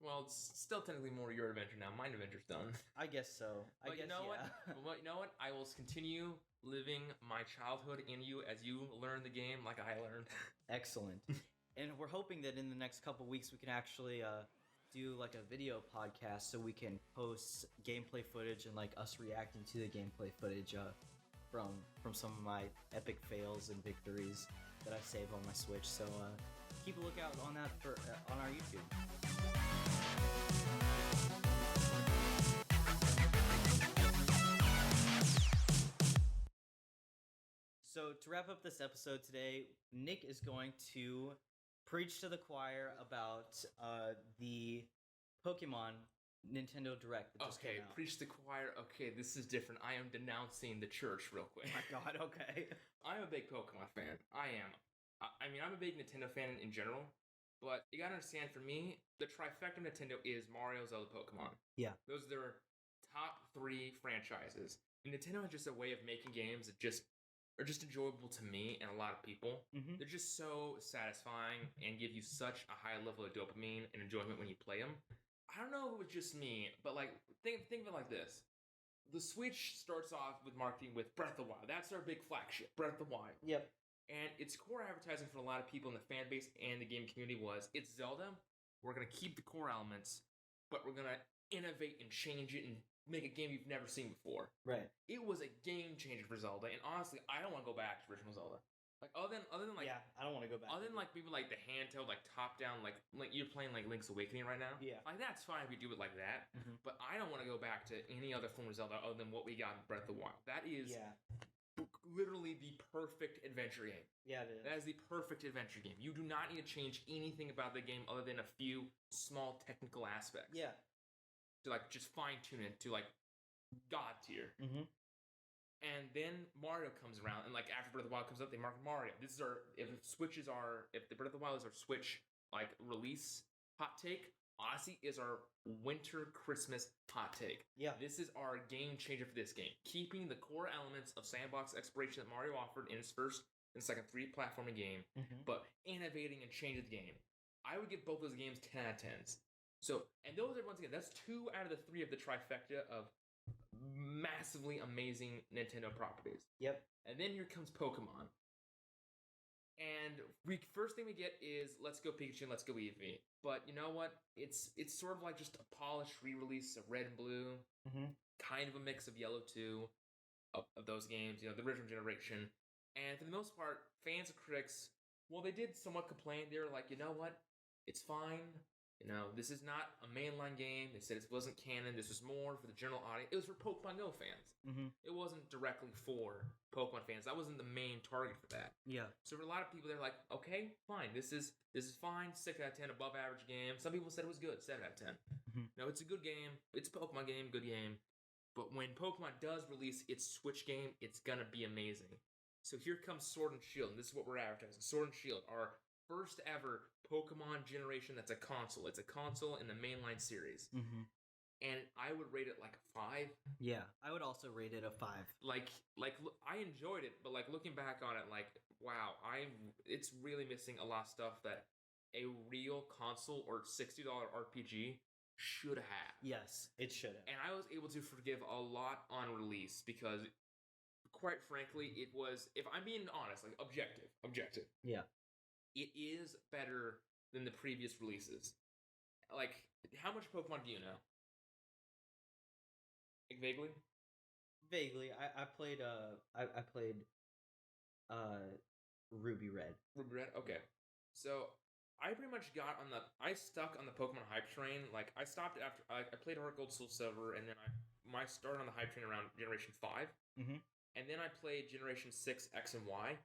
Well, it's still technically more your adventure now. Mine adventure's done. I guess so. But you know what? But you know what? I will continue living my childhood in you as you learn the game like I learned. Excellent. And we're hoping that in the next couple weeks we can actually do like a video podcast so we can post gameplay footage and like us reacting to the gameplay footage from some of my epic fails and victories that I save on my Switch. So keep a lookout on that for on our YouTube. So to wrap up this episode today, Nick is going to preach to the choir about the Pokemon Nintendo Direct that just came out. Preach to the choir. Okay, this is different. I am denouncing the church real quick. Oh my god, okay. I'm a big Pokemon fan. I am. I mean, I'm a big Nintendo fan in general, but you gotta understand, for me, the trifecta of Nintendo is Mario, Zelda, Pokemon. Yeah. Those are their top 3 franchises. And Nintendo has just a way of making games that are just enjoyable to me and a lot of people. Mm-hmm. They're just so satisfying and give you such a high level of dopamine and enjoyment when you play them. I don't know if it was just me, but like think of it like this. The Switch starts off with marketing with Breath of the Wild. That's our big flagship, Breath of the Wild. Yep. And its core advertising for a lot of people in the fan base and the game community was, it's Zelda, we're going to keep the core elements, but we're going to innovate and change it and make a game you've never seen before. Right. It was a game changer for Zelda, and honestly, I don't want to go back to original Zelda. Like other than like, yeah, I don't want to go back. Other than like people like the handheld, like top down, like you're playing like Link's Awakening right now. Yeah. Like that's fine if you do it like that. Mm-hmm. But I don't want to go back to any other form of Zelda other than what we got in Breath of the Wild. That is literally the perfect adventure game. Yeah, it is. That is the perfect adventure game. You do not need to change anything about the game other than a few small technical aspects. Yeah. To like just fine tune it to like God tier. Mm-hmm. And then Mario comes around, and like after Breath of the Wild comes up, they mark Mario. This is if the Breath of the Wild is our Switch like release hot take, Odyssey is our winter Christmas hot take. Yeah. This is our game changer for this game. Keeping the core elements of sandbox exploration that Mario offered in his first and second 3 platforming game, but innovating and changing the game. I would give both those games 10 out of 10s. So, and those are, once again, that's 2 out of the 3 of the trifecta of massively amazing Nintendo properties. Yep. And then here comes Pokemon. And first thing we get is Let's Go Pikachu and Let's Go Eevee. But you know what? It's sort of like just a polished re-release of Red and Blue. Mm-hmm. Kind of a mix of Yellow 2 of those games, you know, the original generation. And for the most part, fans and critics, well, they did somewhat complain. They were like, you know what? It's fine. You know, this is not a mainline game. They said it wasn't canon. This was more for the general audience. It was for Pokemon Go fans. Mm-hmm. It wasn't directly for Pokemon fans. That wasn't the main target for that. Yeah. So for a lot of people, they're like, okay, fine. This is fine. 6 out of 10, above average game. Some people said it was good. 7 out of 10. Mm-hmm. No, it's a good game. It's a Pokemon game. Good game. But when Pokemon does release its Switch game, it's gonna be amazing. So here comes Sword and Shield, and this is what we're advertising. Sword and Shield, our first ever Pokemon generation that's a console. It's a console in the mainline series. Mm-hmm. And I would rate it like a 5. Yeah, I would also rate it a 5. Like I enjoyed it, but like looking back on it, like, wow, it's really missing a lot of stuff that a real console or $60 RPG should have. Yes, it should have. And I was able to forgive a lot on release because, quite frankly, it was, if I'm being honest, like objective. Yeah. It is better than the previous releases. Like, how much Pokemon do you know? Like, vaguely? Vaguely. I played Ruby Red. Ruby Red? Okay. So, I pretty much I stuck on the Pokemon hype train. Like, I stopped after, I played Heart Gold, Soul Silver, and then I started on the hype train around Generation 5. Mm-hmm. And then I played Generation 6, X and Y.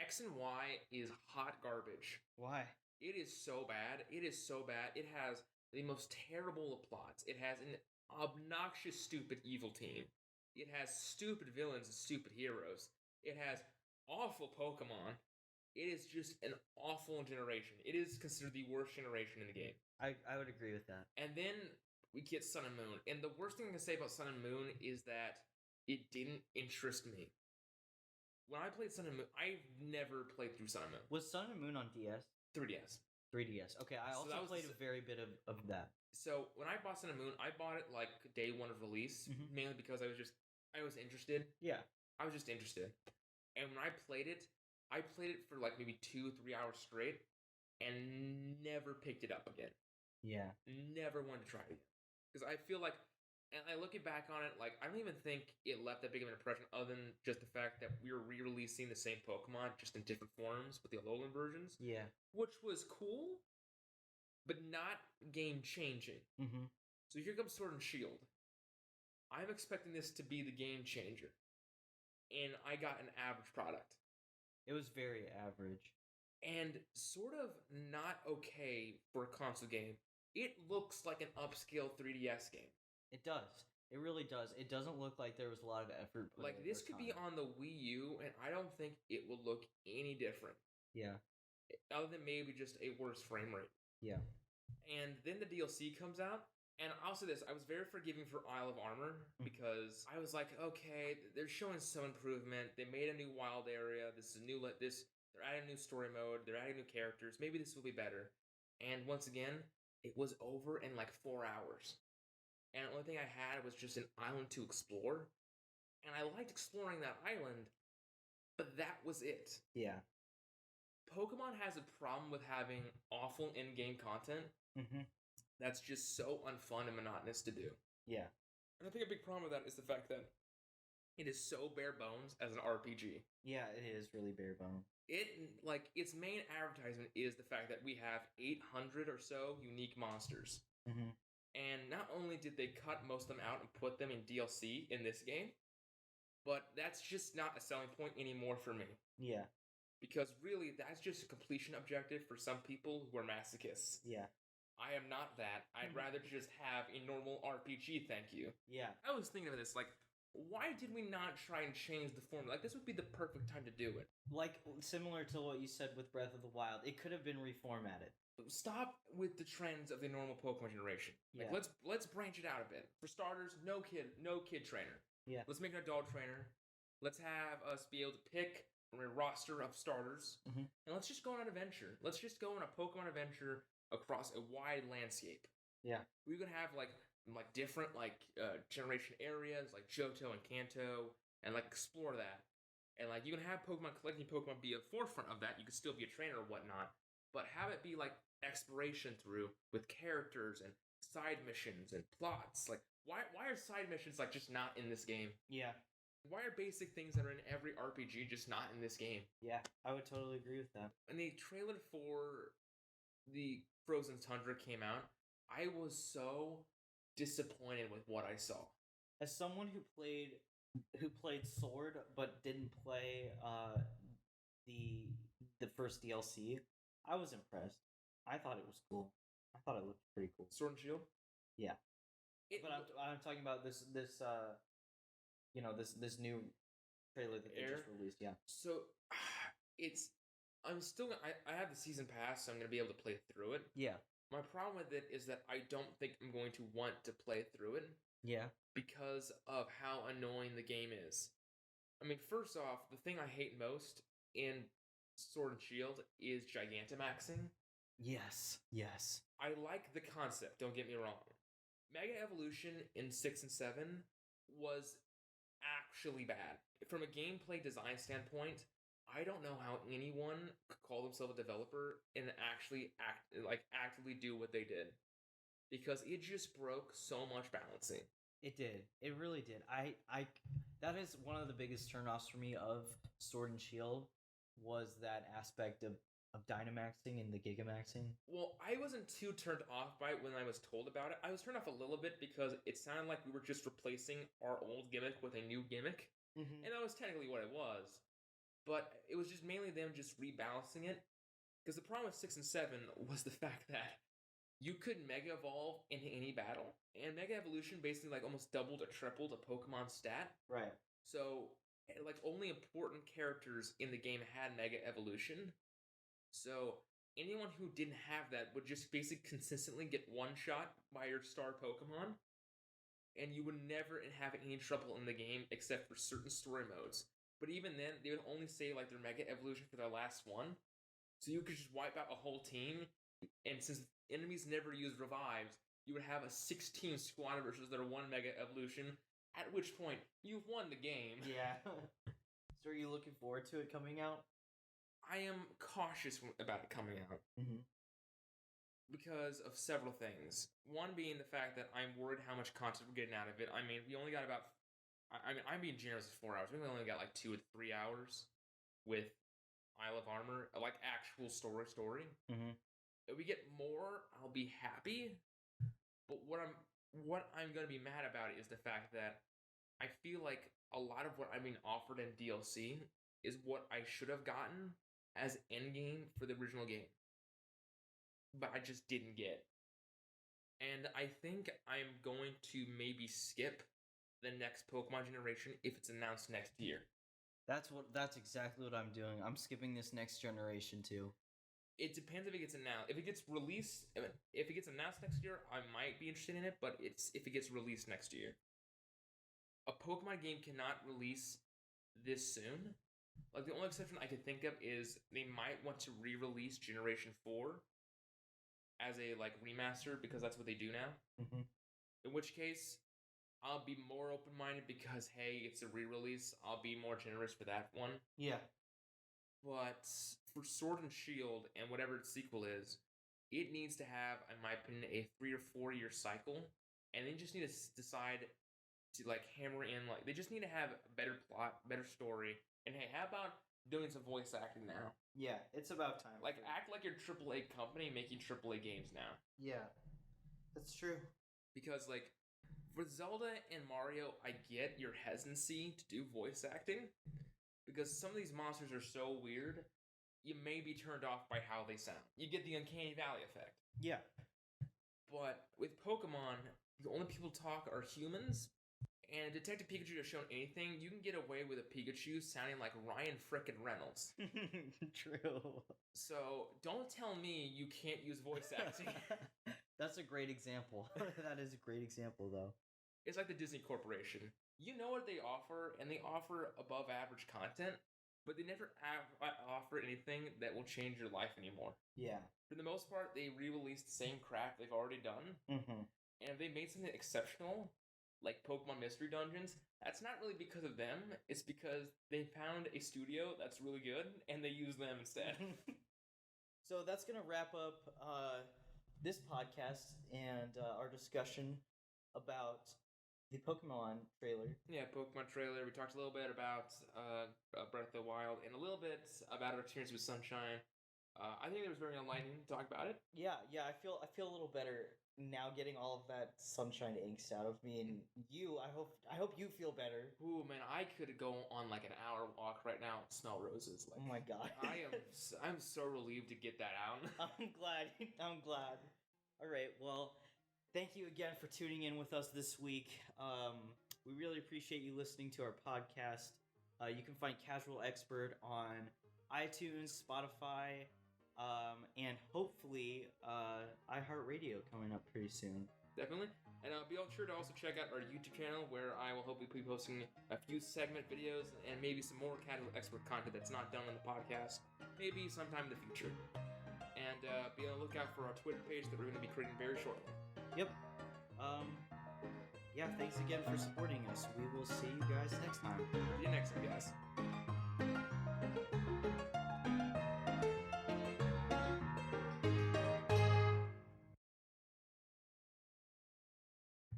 X and Y is hot garbage. Why? It is so bad. It is so bad. It has the most terrible of plots. It has an obnoxious, stupid evil team. It has stupid villains and stupid heroes. It has awful Pokemon. It is just an awful generation. It is considered the worst generation in the game. I would agree with that. And then we get Sun and Moon. And the worst thing I can say about Sun and Moon is that it didn't interest me. When I played Sun and Moon, I never played through Sun and Moon. Was Sun and Moon on DS? 3DS. 3DS. Okay, I also played a very bit of that. So when I bought Sun and Moon, I bought it like day one of release, mainly because I was interested. Yeah. I was just interested. And when I played it for like maybe 2-3 hours straight and never picked it up again. Yeah. Never wanted to try it again. Because I feel like, and I looking back on it, like, I don't even think it left that big of an impression other than just the fact that we were re-releasing the same Pokemon just in different forms with the Alolan versions. Yeah. Which was cool, but not game-changing. Mm-hmm. So here comes Sword and Shield. I'm expecting this to be the game changer. And I got an average product. It was very average. And sort of not okay for a console game. It looks like an upscale 3DS game. It does. It really does. It doesn't look like there was a lot of effort put like, this could be on the Wii U, and I don't think it will look any different. Yeah. Other than maybe just a worse frame rate. Yeah. And then the DLC comes out, and I'll say this, I was very forgiving for Isle of Armor, because I was like, okay, they're showing some improvement, they made a new wild area, they're adding a new story mode, they're adding new characters, maybe this will be better. And once again, it was over in like 4 hours. And the only thing I had was just an island to explore. And I liked exploring that island, but that was it. Yeah. Pokemon has a problem with having awful in-game content. Mm-hmm. That's just so unfun and monotonous to do. Yeah. And I think a big problem with that is the fact that it is so bare bones as an RPG. Yeah, it is really bare bones. Its main advertisement is the fact that we have 800 or so unique monsters. Mm-hmm. And not only did they cut most of them out and put them in DLC in this game, but that's just not a selling point anymore for me. Yeah. Because really, that's just a completion objective for some people who are masochists. Yeah. I am not that. I'd rather just have a normal RPG, thank you. Yeah. I was thinking of this, like, why did we not try and change the formula? Like, this would be the perfect time to do it. Like, similar to what you said with Breath of the Wild, it could have been reformatted. Stop with the trends of the normal Pokemon generation. Like, let's branch it out a bit. For starters, no kid trainer. Yeah. Let's make an adult trainer. Let's have us be able to pick from a roster of starters. Mm-hmm. And let's just go on an adventure. Let's just go on a Pokemon adventure across a wide landscape. Yeah. We could have like different generation areas like Johto and Kanto and like explore that. And like you can have collecting Pokemon be a forefront of that. You could still be a trainer or whatnot. But have it be like exploration through with characters and side missions and plots. Like why are side missions like just not in this game? Yeah. Why are basic things that are in every RPG just not in this game? Yeah, I would totally agree with that. When the trailer for the Frozen Tundra came out, I was so disappointed with what I saw. As someone who played Sword but didn't play the first DLC, I was impressed. I thought it was cool. I thought it looked pretty cool. Sword and Shield? Yeah. But I'm talking about this new trailer that they just released. Yeah. So I have the season pass, so I'm gonna be able to play through it. Yeah. My problem with it is that I don't think I'm going to want to play through it. Yeah. Because of how annoying the game is. I mean, first off, the thing I hate most in Sword and Shield is Gigantamaxing. Yes. Yes. I like the concept, don't get me wrong. Mega Evolution in 6 and 7 was actually bad. From a gameplay design standpoint, I don't know how anyone could call themselves a developer and actually actively do what they did. Because it just broke so much balancing. It did. It really did. That is one of the biggest turnoffs for me of Sword and Shield was that aspect of Dynamaxing and the Gigamaxing? Well, I wasn't too turned off by it when I was told about it. I was turned off a little bit because it sounded like we were just replacing our old gimmick with a new gimmick. Mm-hmm. And that was technically what it was. But it was just mainly them just rebalancing it. Because the problem with 6 and 7 was the fact that you could Mega Evolve into any battle. And Mega Evolution basically like almost doubled or tripled a Pokemon stat. Right. So, like, only important characters in the game had Mega Evolution. So, anyone who didn't have that would just basically consistently get one-shot by your star Pokemon. And you would never have any trouble in the game except for certain story modes. But even then, they would only say, like, their Mega Evolution for their last one. So you could just wipe out a whole team. And since enemies never use revives, you would have a 16 squad versus their one Mega Evolution. At which point, you've won the game. Yeah. So are you looking forward to it coming out? I am cautious about it coming out. Mm-hmm. Because of several things. One being the fact that I'm worried how much content we're getting out of it. I mean, we only got about... I'm being generous with 4 hours. We only got like 2 or 3 hours with Isle of Armor. Like, actual story. Mm-hmm. If we get more, I'll be happy. But what I'm going to be mad about is the fact that I feel like a lot of what I'm being offered in DLC is what I should have gotten as endgame for the original game. But I just didn't get. And I think I'm going to maybe skip the next Pokemon generation if it's announced next year. That's exactly what I'm doing. I'm skipping this next generation too. It depends if it gets announced. If it gets released, if it gets announced next year, I might be interested in it, but it's if it gets released next year. A Pokemon game cannot release this soon. Like, the only exception I could think of is they might want to re-release Generation 4 as a, like, remaster, because that's what they do now. Mm-hmm. In which case, I'll be more open-minded because, hey, it's a re-release. I'll be more generous for that one. Yeah. But for Sword and Shield and whatever its sequel is, it needs to have, in my opinion, a 3 or 4 year cycle. And they just need to decide to, like, hammer in, like, they just need to have a better plot, better story. And hey, how about doing some voice acting now? Yeah, it's about time. Like, act like you're a AAA company making AAA games now. Yeah, that's true. Because, like, for Zelda and Mario, I get your hesitancy to do voice acting. Because some of these monsters are so weird, you may be turned off by how they sound. You get the Uncanny Valley effect. Yeah. But with Pokemon, the only people talk are humans. And Detective Pikachu has shown anything, you can get away with a Pikachu sounding like Ryan frickin' Reynolds. True. So, don't tell me you can't use voice acting. That's a great example. That is a great example, though. It's like the Disney Corporation. You know what they offer, and they offer above average content, but they never offer anything that will change your life anymore. Yeah. For the most part, they re-release the same crap they've already done. Mm-hmm. And if they made something exceptional, like Pokemon Mystery Dungeons, that's not really because of them. It's because they found a studio that's really good, and they use them instead. So that's going to wrap up this podcast and our discussion about the Pokemon trailer. Yeah, Pokemon trailer. We talked a little bit about Breath of the Wild and a little bit about our experience with Sunshine. I think it was very enlightening to talk about it. Yeah, I feel a little better now, getting all of that Sunshine angst out of me, and you. I hope you feel better. Ooh, man, I could go on like an hour walk right now and smell roses. Like, oh my god, I'm so relieved to get that out. I'm glad. All right, well, thank you again for tuning in with us this week. We really appreciate you listening to our podcast. You can find Casual Expert on iTunes, Spotify, and hopefully iHeartRadio coming up pretty soon. Definitely. And be sure to also check out our YouTube channel, where I will hopefully be posting a few segment videos and maybe some more Casual Expert content that's not done on the podcast, maybe sometime in the future. And be on the lookout for our Twitter page that we're going to be creating very shortly. Yep. Yeah, thanks again for supporting us. We will see you guys next time. See you next time, guys.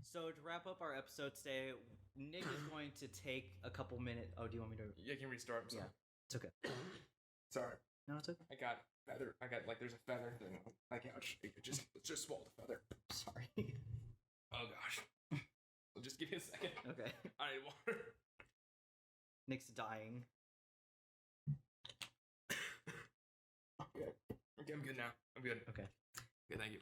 So to wrap up our episode today, Nick is going to take a couple minutes. Oh, do you want me to? You can restart. Yeah, it's okay. Sorry. No, it's okay. I got feather. I got like there's a feather thing on my couch. Let's just swallow the feather. Sorry. Oh gosh. Well, just give me a second. Okay. I need water. Nick's dying. Okay, I'm good now. I'm good. Okay. Good, thank you.